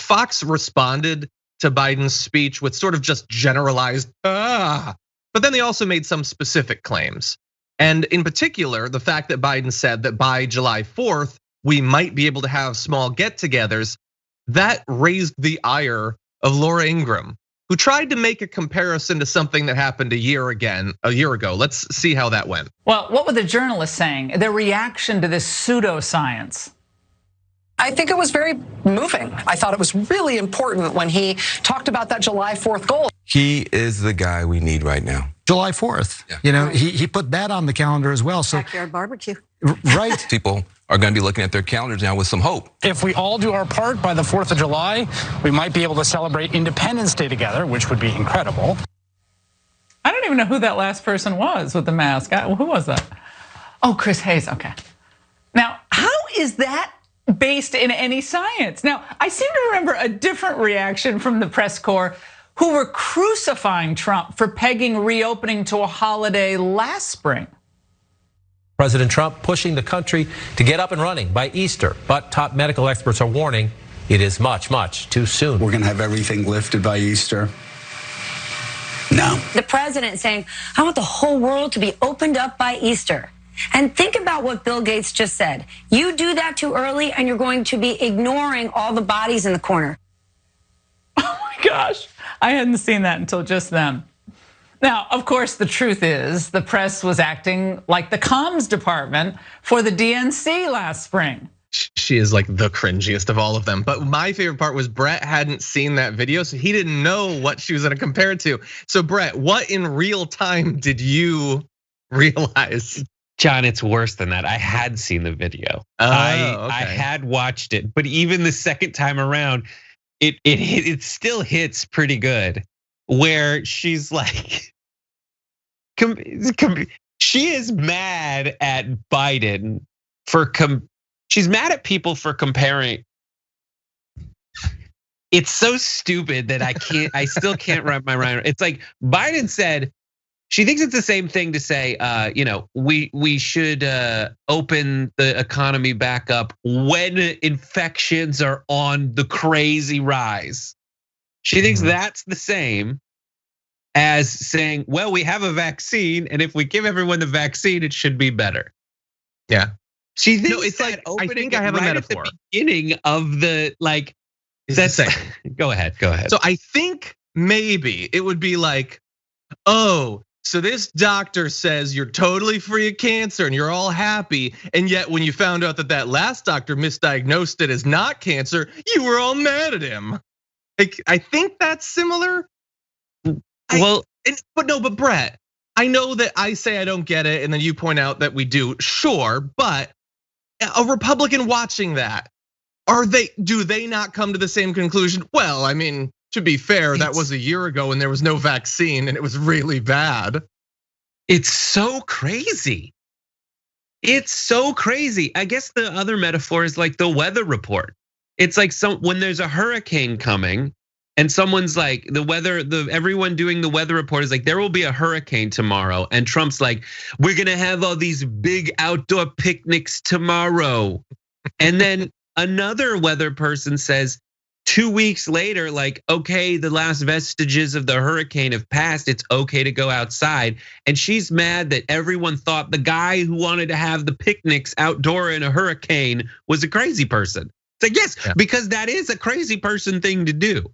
Fox responded to Biden's speech with sort of just generalized, but then they also made some specific claims. And in particular, the fact that Biden said that by July 4th, we might be able to have small get-togethers, that raised the ire of Laura Ingraham, who tried to make a comparison to something that happened a year ago. Let's see how that went. Well, what were the journalists saying? Their reaction to this pseudoscience? I think it was very moving. I thought it was really important when he talked about that July 4th goal. He is the guy we need right now. July 4th. Yeah. You know, he put that on the calendar as well. So backyard barbecue. Right. People are going to be looking at their calendars now with some hope. If we all do our part by the 4th of July, we might be able to celebrate Independence Day together, which would be incredible. I don't even know who that last person was with the mask. Who was that? Oh, Chris Hayes, okay. Now, how is that based in any science? Now, I seem to remember a different reaction from the press corps who were crucifying Trump for pegging reopening to a holiday last spring. President Trump pushing the country to get up and running by Easter, but top medical experts are warning it is much, much too soon. We're gonna have everything lifted by Easter. No. The president saying, I want the whole world to be opened up by Easter. And think about what Bill Gates just said. You do that too early and you're going to be ignoring all the bodies in the corner. Oh my gosh, I hadn't seen that until just then. Now, of course, the truth is the press was acting like the comms department for the DNC last spring. She is like the cringiest of all of them. But my favorite part was Brett hadn't seen that video, so he didn't know what she was gonna compare it to. So Brett, what in real time did you realize? John, it's worse than that. I had seen the video. Okay. I had watched it, but even the second time around, it still hits pretty good. Where she's like, she is mad at Biden for she's mad at people for comparing. It's so stupid that I still can't wrap my mind around. It's like Biden said, she thinks it's the same thing to say, we should open the economy back up when infections are on the crazy rise. She thinks that's the same as saying, well, we have a vaccine, and if we give everyone the vaccine, it should be better. Yeah. She thinks no, it's that like, I think I have right a metaphor. At the beginning of the that's go ahead. So I think maybe it would be like, oh, so this doctor says you're totally free of cancer and you're all happy, and yet when you found out that last doctor misdiagnosed it as not cancer, you were all mad at him. Like, I think that's similar. But Brett, I know that I say I don't get it, and then you point out that we do. Sure, but a Republican watching that, do they not come to the same conclusion? Well, I mean, to be fair, that was a year ago and there was no vaccine and it was really bad. It's so crazy. It's so crazy. I guess the other metaphor is like the weather report. It's like when there's a hurricane coming and someone's like everyone doing the weather report is like, there will be a hurricane tomorrow. And Trump's like, we're gonna have all these big outdoor picnics tomorrow. And then another weather person says 2 weeks later, like, okay, the last vestiges of the hurricane have passed. It's okay to go outside. And she's mad that everyone thought the guy who wanted to have the picnics outdoor in a hurricane was a crazy person. It's like, yes, because that is a crazy person thing to do.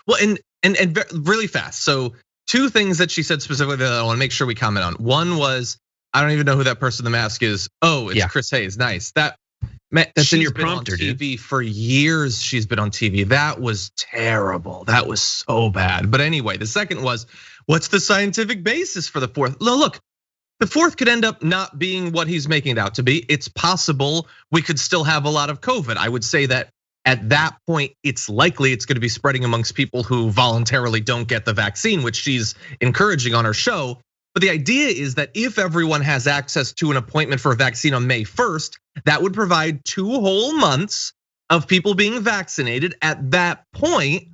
Well, and really fast. So 2 things that she said specifically that I want to make sure we comment on. One was, I don't even know who that person in the mask is. Oh, it's Chris Hayes. Nice. That's in your prompter, on TV for years. She's been on TV. That was terrible. That was so bad. But anyway, the second was, what's the scientific basis for the 4th? Look, the 4th could end up not being what he's making it out to be. It's possible we could still have a lot of COVID. I would say that at that point, it's likely it's going to be spreading amongst people who voluntarily don't get the vaccine, which she's encouraging on her show. But the idea is that if everyone has access to an appointment for a vaccine on May 1st, that would provide 2 whole months of people being vaccinated. At that point,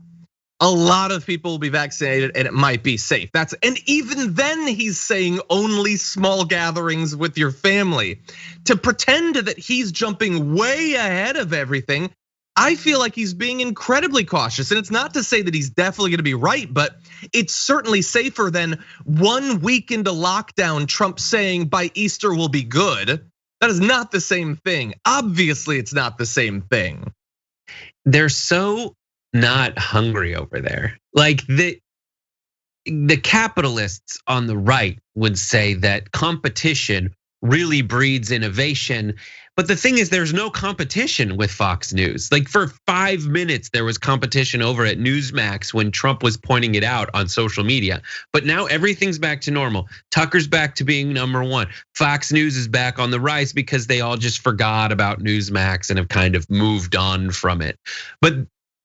a lot of people will be vaccinated and it might be safe. And even then he's saying only small gatherings with your family. To pretend that he's jumping way ahead of everything, I feel like he's being incredibly cautious. And it's not to say that he's definitely gonna be right, but it's certainly safer than 1 week into lockdown, Trump saying by Easter we'll be good. That is not the same thing. Obviously, it's not the same thing. They're so not hungry over there. Like the capitalists on the right would say that competition really breeds innovation. But the thing is, there's no competition with Fox News. Like for 5 minutes, there was competition over at Newsmax when Trump was pointing it out on social media. But now everything's back to normal. Tucker's back to being #1. Fox News is back on the rise because they all just forgot about Newsmax and have kind of moved on from it. But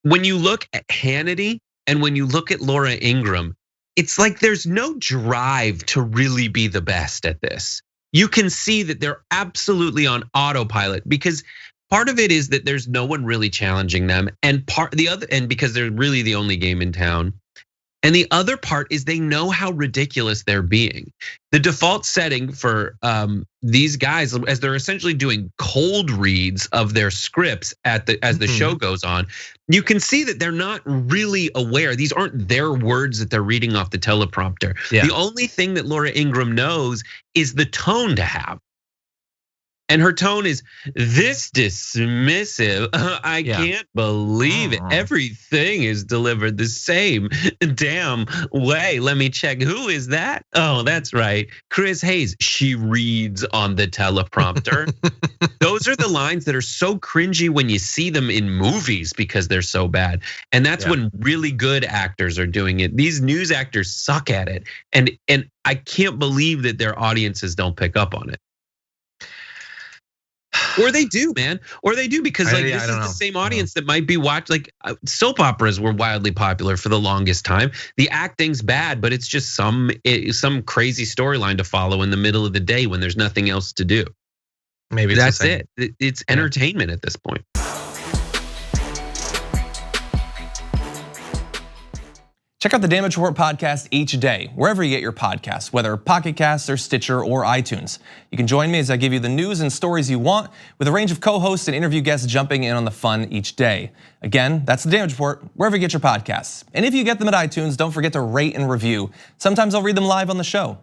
when you look at Hannity and when you look at Laura Ingraham, it's like there's no drive to really be the best at this. You can see that they're absolutely on autopilot because part of it is that there's no one really challenging them, and because they're really the only game in town. And the other part is they know how ridiculous they're being. The default setting for these guys, as they're essentially doing cold reads of their scripts as the show goes on, you can see that they're not really aware. These aren't their words that they're reading off the teleprompter. The only thing that Laura Ingraham knows is the tone to have. And her tone is this dismissive. I can't believe it. Everything is delivered the same damn way. Let me check. Who is that? Oh, that's right. Chris Hayes. She reads on the teleprompter. Those are the lines that are so cringy when you see them in movies because they're so bad. And that's when really good actors are doing it. These news actors suck at it. And I can't believe that their audiences don't pick up on it. Or they do, man. Or they do because like this is the same audience that might be watched. Like soap operas were wildly popular for the longest time. The acting's bad, but it's just some crazy storyline to follow in the middle of the day when there's nothing else to do. Maybe that's it. It's entertainment at this point. Check out the Damage Report podcast each day, wherever you get your podcasts, whether Pocket Casts or Stitcher or iTunes. You can join me as I give you the news and stories you want, with a range of co-hosts and interview guests jumping in on the fun each day. Again, that's the Damage Report, wherever you get your podcasts. And if you get them at iTunes, don't forget to rate and review. Sometimes I'll read them live on the show.